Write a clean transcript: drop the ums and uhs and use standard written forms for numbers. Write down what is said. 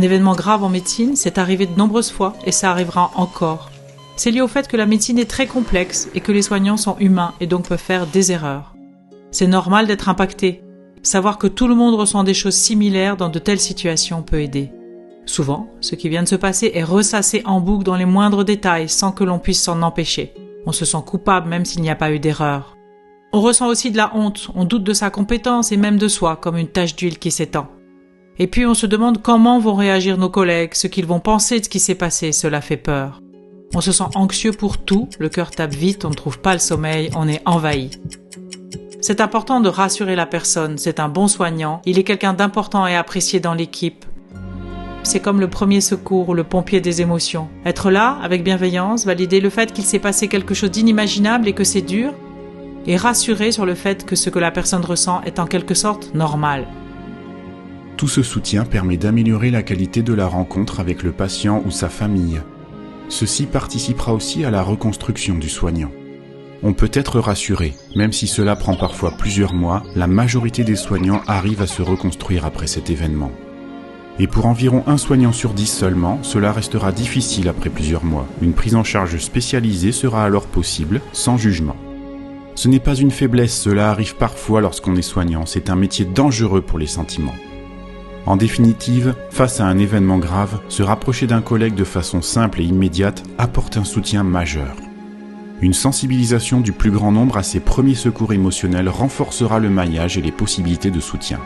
Un événement grave en médecine, c'est arrivé de nombreuses fois et ça arrivera encore. C'est lié au fait que la médecine est très complexe et que les soignants sont humains et donc peuvent faire des erreurs. C'est normal d'être impacté. Savoir que tout le monde ressent des choses similaires dans de telles situations peut aider. Souvent, ce qui vient de se passer est ressassé en boucle dans les moindres détails sans que l'on puisse s'en empêcher. On se sent coupable même s'il n'y a pas eu d'erreur. On ressent aussi de la honte, on doute de sa compétence et même de soi comme une tache d'huile qui s'étend. Et puis on se demande comment vont réagir nos collègues, ce qu'ils vont penser de ce qui s'est passé, cela fait peur. On se sent anxieux pour tout, le cœur tape vite, on ne trouve pas le sommeil, on est envahi. C'est important de rassurer la personne, c'est un bon soignant, il est quelqu'un d'important et apprécié dans l'équipe. C'est comme le premier secours ou le pompier des émotions. Être là, avec bienveillance, valider le fait qu'il s'est passé quelque chose d'inimaginable et que c'est dur, et rassurer sur le fait que ce que la personne ressent est en quelque sorte normal. Tout ce soutien permet d'améliorer la qualité de la rencontre avec le patient ou sa famille. Ceci participera aussi à la reconstruction du soignant. On peut être rassuré, même si cela prend parfois plusieurs mois, la majorité des soignants arrivent à se reconstruire après cet événement. Et pour environ 1 soignant sur 10 seulement, cela restera difficile après plusieurs mois. Une prise en charge spécialisée sera alors possible, sans jugement. Ce n'est pas une faiblesse, cela arrive parfois lorsqu'on est soignant, c'est un métier dangereux pour les sentiments. En définitive, face à un événement grave, se rapprocher d'un collègue de façon simple et immédiate apporte un soutien majeur. Une sensibilisation du plus grand nombre à ces premiers secours émotionnels renforcera le maillage et les possibilités de soutien.